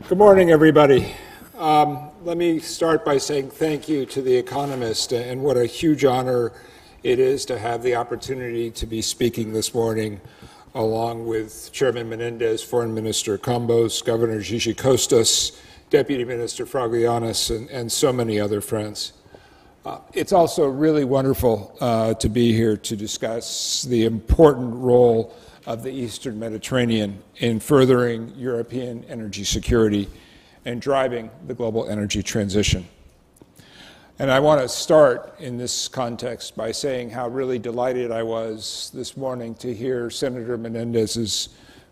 Good morning, everybody. Let me start by saying thank you to The Economist, and what a huge honor it is to have the opportunity to be speaking this morning along with Chairman Menendez, Foreign Minister Campos, Governor Gigi Costas, Deputy Minister Fragallanes, and so many other friends. It's also really wonderful to be here to discuss the important role of the Eastern Mediterranean in furthering European energy security and driving the global energy transition. And I want to start in this context by saying how really delighted I was this morning to hear Senator Menendez's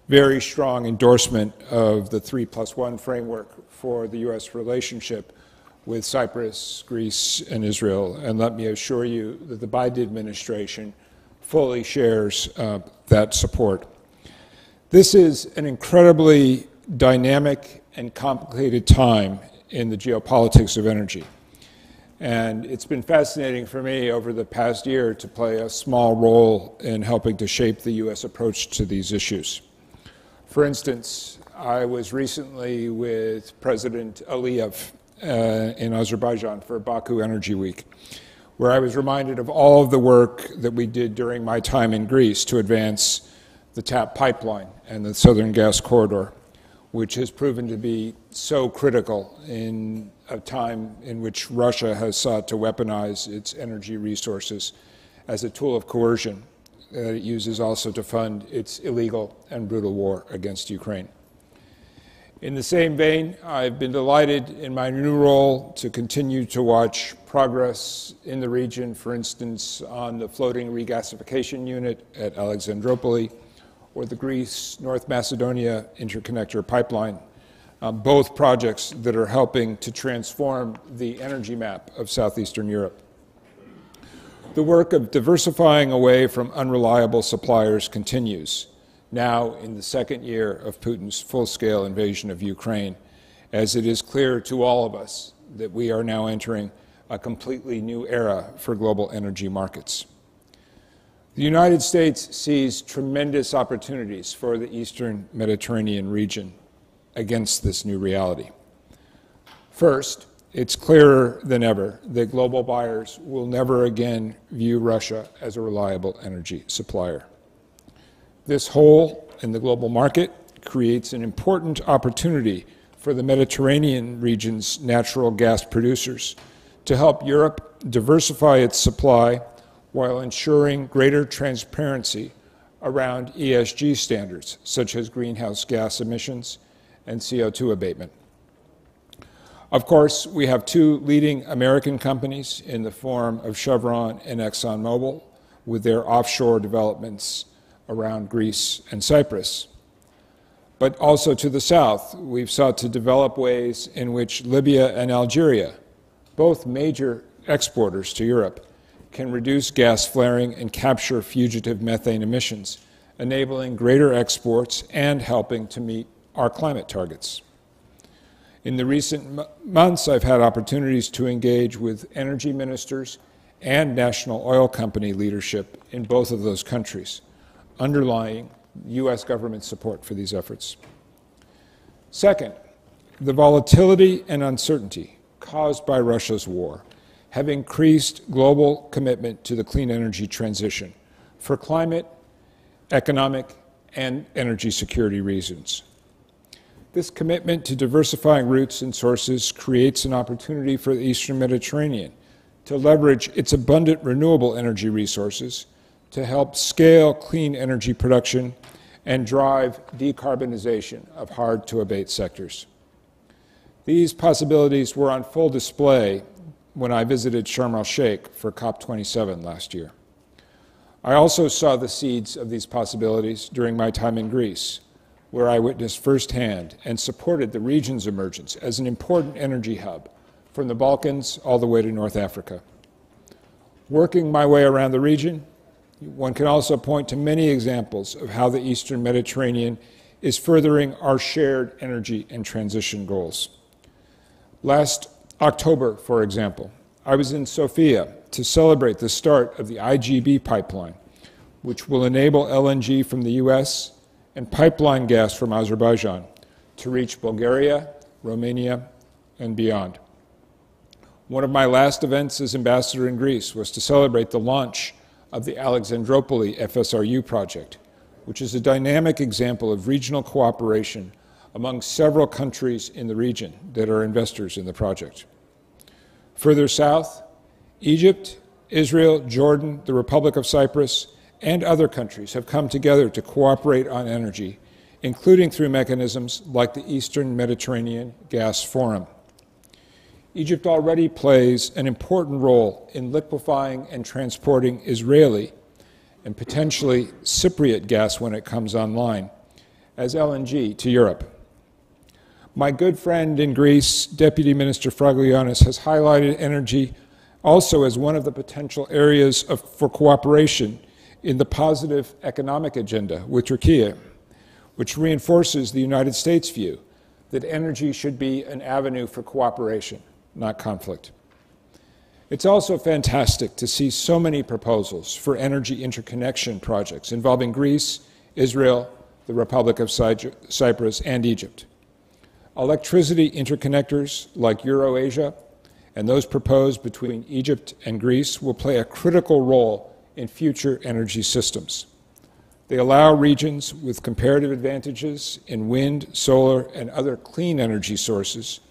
very strong endorsement of the 3+1 framework for the U.S. relationship with Cyprus, Greece, and Israel. And let me assure you that the Biden administration fully shares that support. This is an incredibly dynamic and complicated time in the geopolitics of energy. And it's been fascinating for me over the past year to play a small role in helping to shape the U.S. approach to these issues. For instance, I was recently with President Aliyev in Azerbaijan for Baku Energy Week, where I was reminded of all of the work that we did during my time in Greece to advance the TAP pipeline and the Southern Gas Corridor, which has proven to be so critical in a time in which Russia has sought to weaponize its energy resources as a tool of coercion that it uses also to fund its illegal and brutal war against Ukraine. In the same vein, I've been delighted in my new role to continue to watch progress in the region, for instance, on the floating regasification unit at Alexandroupoli or the Greece-North Macedonia interconnector pipeline, both projects that are helping to transform the energy map of southeastern Europe. The work of diversifying away from unreliable suppliers continues, now in the second year of Putin's full-scale invasion of Ukraine, as it is clear to all of us that we are now entering a completely new era for global energy markets. The United States sees tremendous opportunities for the Eastern Mediterranean region against this new reality. First, it's clearer than ever that global buyers will never again view Russia as a reliable energy supplier. This hole in the global market creates an important opportunity for the Mediterranean region's natural gas producers to help Europe diversify its supply while ensuring greater transparency around ESG standards, such as greenhouse gas emissions and CO2 abatement. Of course, we have two leading American companies in the form of Chevron and ExxonMobil with their offshore developments around Greece and Cyprus. But also to the south, we've sought to develop ways in which Libya and Algeria, both major exporters to Europe, can reduce gas flaring and capture fugitive methane emissions, enabling greater exports and helping to meet our climate targets. In the recent months, I've had opportunities to engage with energy ministers and national oil company leadership in both of those countries, underlying U.S. government support for these efforts. Second, the volatility and uncertainty caused by Russia's war have increased global commitment to the clean energy transition for climate, economic, and energy security reasons. This commitment to diversifying routes and sources creates an opportunity for the Eastern Mediterranean to leverage its abundant renewable energy resources to help scale clean energy production and drive decarbonization of hard-to-abate sectors. These possibilities were on full display when I visited Sharm el-Sheikh for COP27 last year. I also saw the seeds of these possibilities during my time in Greece, where I witnessed firsthand and supported the region's emergence as an important energy hub from the Balkans all the way to North Africa. Working my way around the region, one can also point to many examples of how the Eastern Mediterranean is furthering our shared energy and transition goals. Last October, for example, I was in Sofia to celebrate the start of the IGB pipeline, which will enable LNG from the U.S. and pipeline gas from Azerbaijan to reach Bulgaria, Romania, and beyond. One of my last events as ambassador in Greece was to celebrate the launch of the Alexandroupoli FSRU project, which is a dynamic example of regional cooperation among several countries in the region that are investors in the project. Further south, Egypt, Israel, Jordan, the Republic of Cyprus, and other countries have come together to cooperate on energy, including through mechanisms like the Eastern Mediterranean Gas Forum. Egypt already plays an important role in liquefying and transporting Israeli and potentially Cypriot gas when it comes online as LNG to Europe. My good friend in Greece, Deputy Minister Fragoulianis, has highlighted energy also as one of the potential areas for cooperation in the positive economic agenda with Turkey, which reinforces the United States' view that energy should be an avenue for cooperation, not conflict. It's also fantastic to see so many proposals for energy interconnection projects involving Greece, Israel, the Republic of Cyprus, and Egypt. Electricity interconnectors like EuroAsia and those proposed between Egypt and Greece will play a critical role in future energy systems. They allow regions with comparative advantages in wind, solar, and other clean energy sources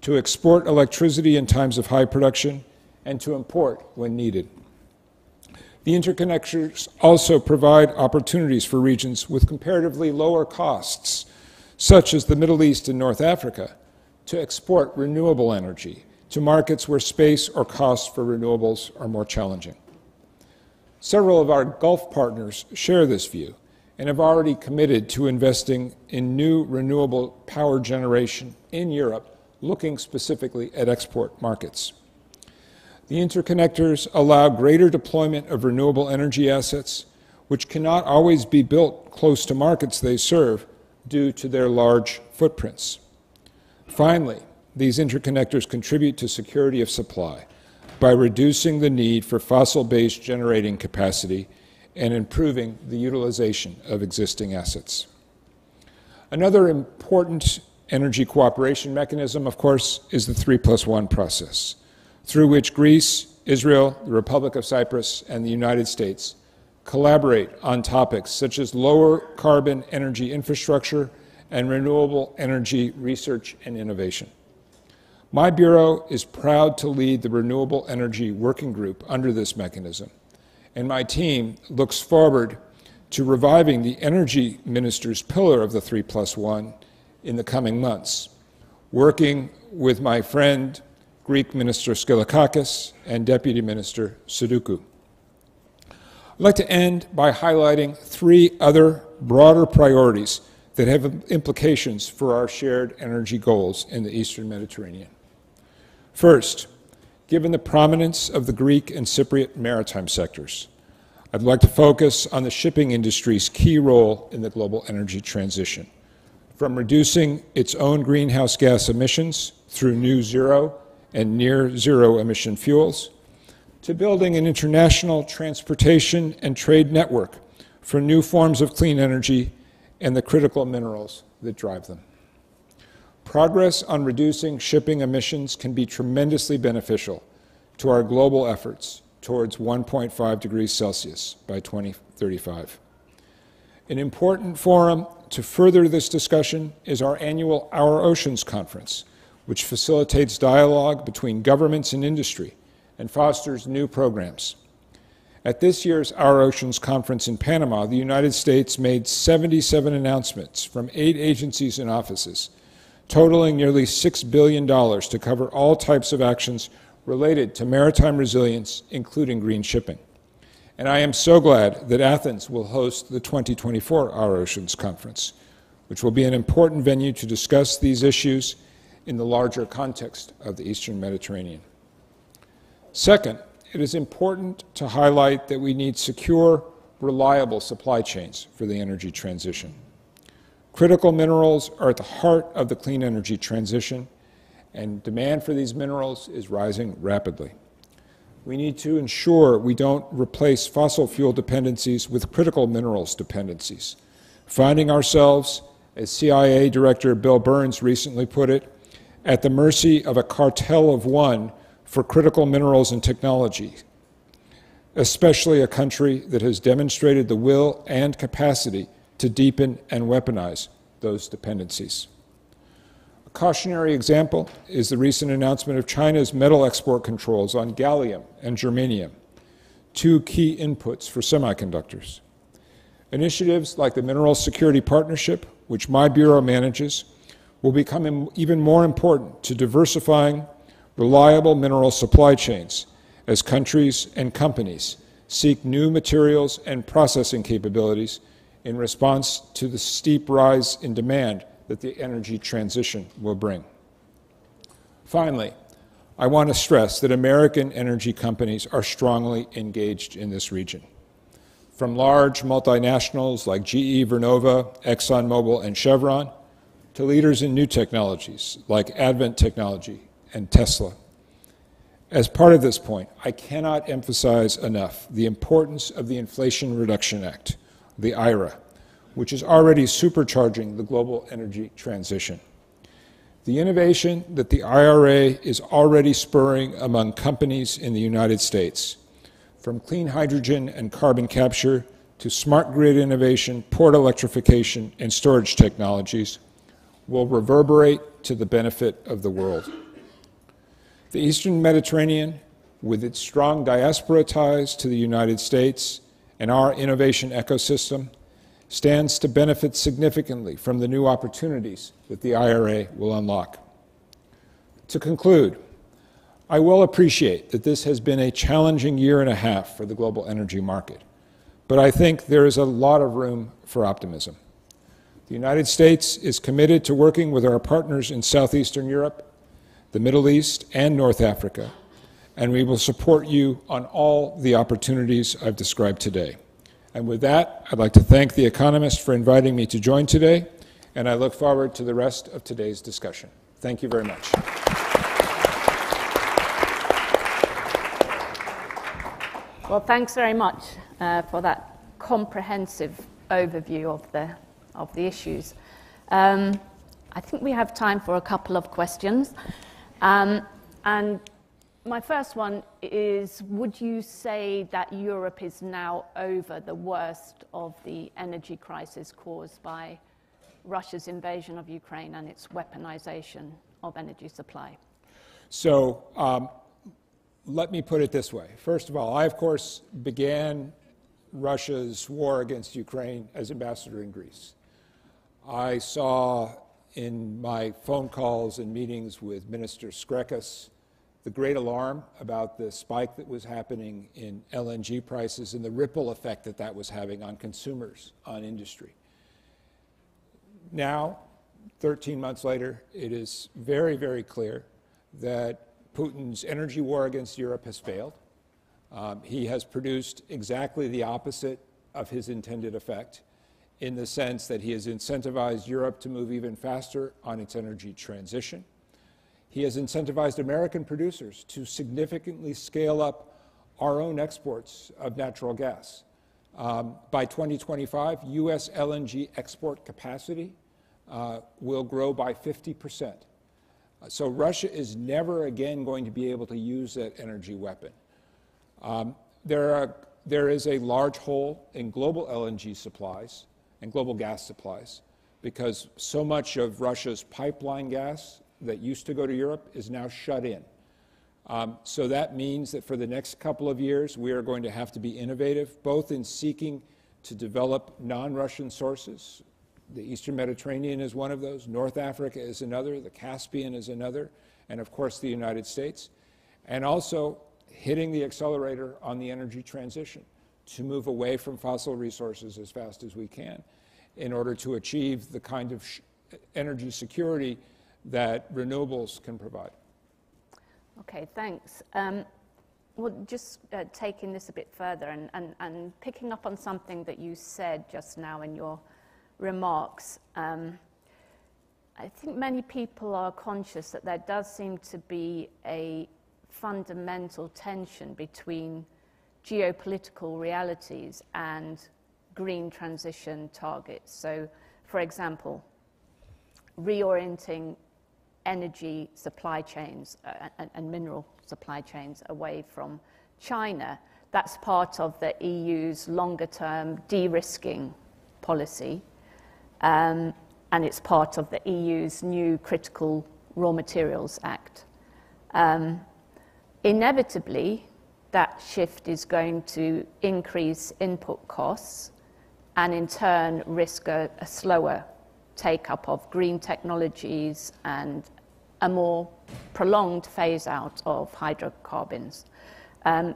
to export electricity in times of high production and to import when needed. The interconnectors also provide opportunities for regions with comparatively lower costs, such as the Middle East and North Africa, to export renewable energy to markets where space or costs for renewables are more challenging. Several of our Gulf partners share this view and have already committed to investing in new renewable power generation in Europe, looking specifically at export markets. The interconnectors allow greater deployment of renewable energy assets, which cannot always be built close to markets they serve due to their large footprints. Finally, these interconnectors contribute to security of supply by reducing the need for fossil-based generating capacity and improving the utilization of existing assets. Another important energy cooperation mechanism, of course, is the 3+1 process, through which Greece, Israel, the Republic of Cyprus, and the United States collaborate on topics such as lower carbon energy infrastructure and renewable energy research and innovation. My Bureau is proud to lead the Renewable Energy Working Group under this mechanism, and my team looks forward to reviving the Energy Minister's pillar of the 3+1 in the coming months, working with my friend, Greek Minister Skylakakis, and Deputy Minister Sudoku. I'd like to end by highlighting three other broader priorities that have implications for our shared energy goals in the Eastern Mediterranean. First, given the prominence of the Greek and Cypriot maritime sectors, I'd like to focus on the shipping industry's key role in the global energy transition, from reducing its own greenhouse gas emissions through new zero and near zero emission fuels, to building an international transportation and trade network for new forms of clean energy and the critical minerals that drive them. Progress on reducing shipping emissions can be tremendously beneficial to our global efforts towards 1.5 degrees Celsius by 2035. An important forum to further this discussion is our annual Our Oceans Conference, which facilitates dialogue between governments and industry and fosters new programs. At this year's Our Oceans Conference in Panama, the United States made 77 announcements from 8 agencies and offices, totaling nearly $6 billion to cover all types of actions related to maritime resilience, including green shipping. And I am so glad that Athens will host the 2024 Our Oceans Conference, which will be an important venue to discuss these issues in the larger context of the Eastern Mediterranean. Second, it is important to highlight that we need secure, reliable supply chains for the energy transition. Critical minerals are at the heart of the clean energy transition, and demand for these minerals is rising rapidly. We need to ensure we don't replace fossil fuel dependencies with critical minerals dependencies, finding ourselves, as CIA Director Bill Burns recently put it, at the mercy of a cartel of one for critical minerals and technology, especially a country that has demonstrated the will and capacity to deepen and weaponize those dependencies. A cautionary example is the recent announcement of China's metal export controls on gallium and germanium, two key inputs for semiconductors. Initiatives like the Mineral Security Partnership, which my Bureau manages, will become even more important to diversifying reliable mineral supply chains as countries and companies seek new materials and processing capabilities in response to the steep rise in demand that the energy transition will bring. Finally, I want to stress that American energy companies are strongly engaged in this region. From large multinationals like GE Vernova, ExxonMobil, and Chevron, to leaders in new technologies like Advent Technology and Tesla. As part of this point, I cannot emphasize enough the importance of the Inflation Reduction Act, the IRA, which is already supercharging the global energy transition. The innovation that the IRA is already spurring among companies in the United States, from clean hydrogen and carbon capture to smart grid innovation, port electrification, and storage technologies, will reverberate to the benefit of the world. The Eastern Mediterranean, with its strong diaspora ties to the United States and our innovation ecosystem, stands to benefit significantly from the new opportunities that the IRA will unlock. To conclude, I will appreciate that this has been a challenging year and a half for the global energy market, but I think there is a lot of room for optimism. The United States is committed to working with our partners in Southeastern Europe, the Middle East, and North Africa, and we will support you on all the opportunities I've described today. And with that, I'd like to thank The Economist for inviting me to join today, and I look forward to the rest of today's discussion. Thank you very much. Well, thanks very much for that comprehensive overview of the issues. I think we have time for a couple of questions. And my first one is, would you say that Europe is now over the worst of the energy crisis caused by Russia's invasion of Ukraine and its weaponization of energy supply? So let me put it this way. First of all, I, of course, began Russia's war against Ukraine as ambassador in Greece. I saw in my phone calls and meetings with Minister Skrekos the great alarm about the spike that was happening in LNG prices and the ripple effect that that was having on consumers, on industry. Now, 13 months later, it is very, very clear that Putin's energy war against Europe has failed. He has produced exactly the opposite of his intended effect, in the sense that he has incentivized Europe to move even faster on its energy transition. He has incentivized American producers to significantly scale up our own exports of natural gas. By 2025, U.S. LNG export capacity will grow by 50%. So Russia is never again going to be able to use that energy weapon. There is a large hole in global LNG supplies and global gas supplies because so much of Russia's pipeline gas that used to go to Europe is now shut in. So that means that for the next couple of years, we are going to have to be innovative, both in seeking to develop non-Russian sources. The Eastern Mediterranean is one of those, North Africa is another, the Caspian is another, and of course the United States. And also hitting the accelerator on the energy transition to move away from fossil resources as fast as we can in order to achieve the kind of energy security that renewables can provide. Okay, thanks. Well, just taking this a bit further and picking up on something that you said just now in your remarks, I think many people are conscious that there does seem to be a fundamental tension between geopolitical realities and green transition targets. So, for example, reorienting energy supply chains and mineral supply chains away from China. That's part of the EU's longer-term de-risking policy, and it's part of the EU's new Critical Raw Materials Act. Inevitably, that shift is going to increase input costs and in turn risk a slower take-up of green technologies and a more prolonged phase-out of hydrocarbons.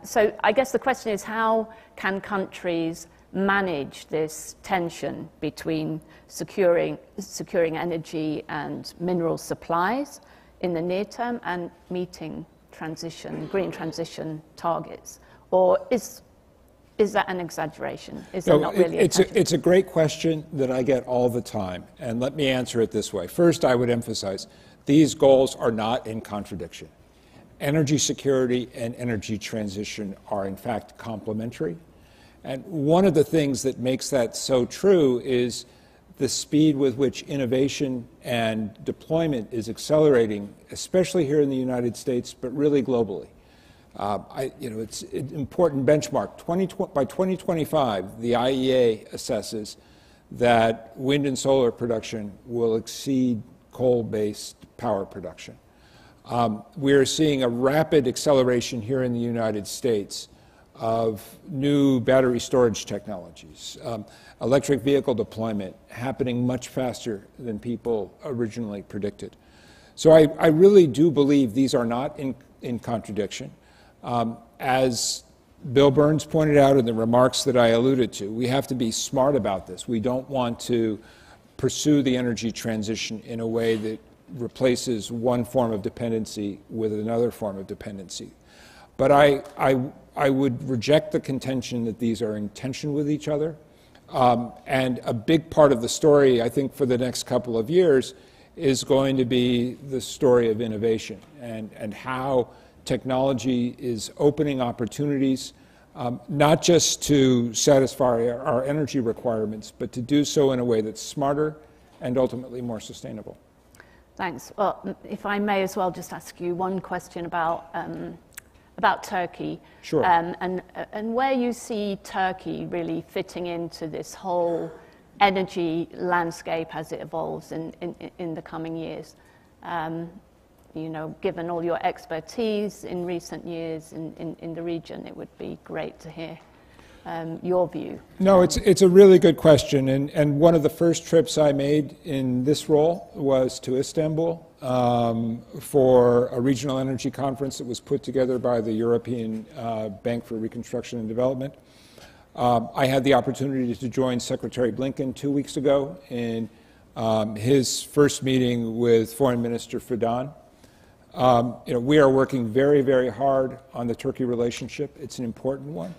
So I guess the question is, how can countries manage this tension between securing energy and mineral supplies in the near term and meeting green transition targets? Or is that an exaggeration? Is that not really it's a great question that I get all the time, and let me answer it this way. First, I would emphasize these goals are not in contradiction. Energy security and energy transition are in fact complementary. And one of the things that makes that so true is the speed with which innovation and deployment is accelerating, especially here in the United States, but really globally. It's an important benchmark. By 2025, the IEA assesses that wind and solar production will exceed coal-based power production. We are seeing a rapid acceleration here in the United States of new battery storage technologies, electric vehicle deployment happening much faster than people originally predicted. So I really do believe these are not in contradiction. As Bill Burns pointed out in the remarks that I alluded to, we have to be smart about this. We don't want to pursue the energy transition in a way that replaces one form of dependency with another form of dependency. But I would reject the contention that these are in tension with each other. And a big part of the story, I think, for the next couple of years is going to be the story of innovation and how technology is opening opportunities, not just to satisfy our energy requirements, but to do so in a way that's smarter and ultimately more sustainable. Thanks. Well, if I may as well just ask you one question about Turkey. Sure. And where you see Turkey really fitting into this whole energy landscape as it evolves in the coming years. Given all your expertise in recent years in the region, it would be great to hear your view. No, it's a really good question, and one of the first trips I made in this role was to Istanbul for a regional energy conference that was put together by the European Bank for Reconstruction and Development. I had the opportunity to join Secretary Blinken 2 weeks ago in his first meeting with Foreign Minister Fidan. We are working very, very hard on the Turkey relationship. It's an important one.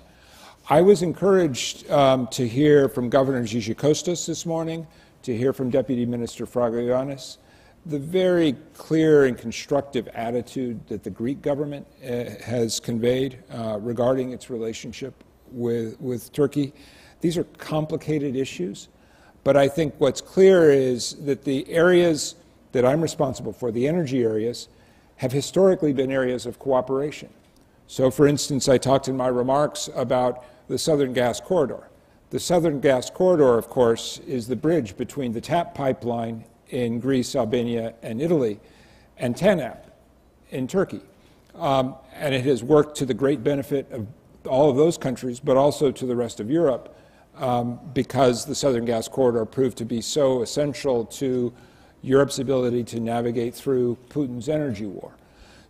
I was encouraged to hear from Governor Gigi Kostas this morning, to hear from Deputy Minister Fragagiannis, the very clear and constructive attitude that the Greek government has conveyed regarding its relationship with Turkey. These are complicated issues, but I think what's clear is that the areas that I'm responsible for, the energy areas, have historically been areas of cooperation. So, for instance, I talked in my remarks about the Southern Gas Corridor. The Southern Gas Corridor, of course, is the bridge between the TAP pipeline in Greece, Albania, and Italy, and TANAP in Turkey. And it has worked to the great benefit of all of those countries, but also to the rest of Europe, because the Southern Gas Corridor proved to be so essential to Europe's ability to navigate through Putin's energy war.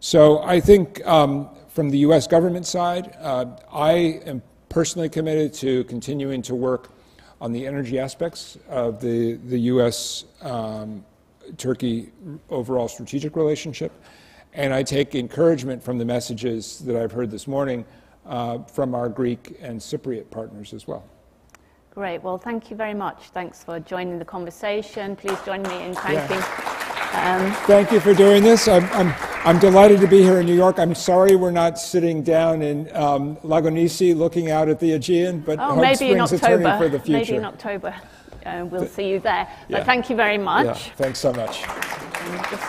So I think from the U.S. government side, I am personally committed to continuing to work on the energy aspects of the U.S.-Turkey overall strategic relationship. And I take encouragement from the messages that I've heard this morning from our Greek and Cypriot partners as well. Great. Well, thank you very much. Thanks for joining the conversation. Please join me in thanking. Thank you for doing this. I'm delighted to be here in New York. I'm sorry we're not sitting down in Lagonisi looking out at the Aegean, but hope springs eternal for the future. Maybe in October. We'll see you there. But thank you very much. Yeah, thanks so much. And just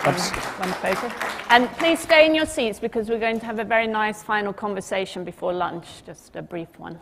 one photo. And please stay in your seats because we're going to have a very nice final conversation before lunch, just a brief one.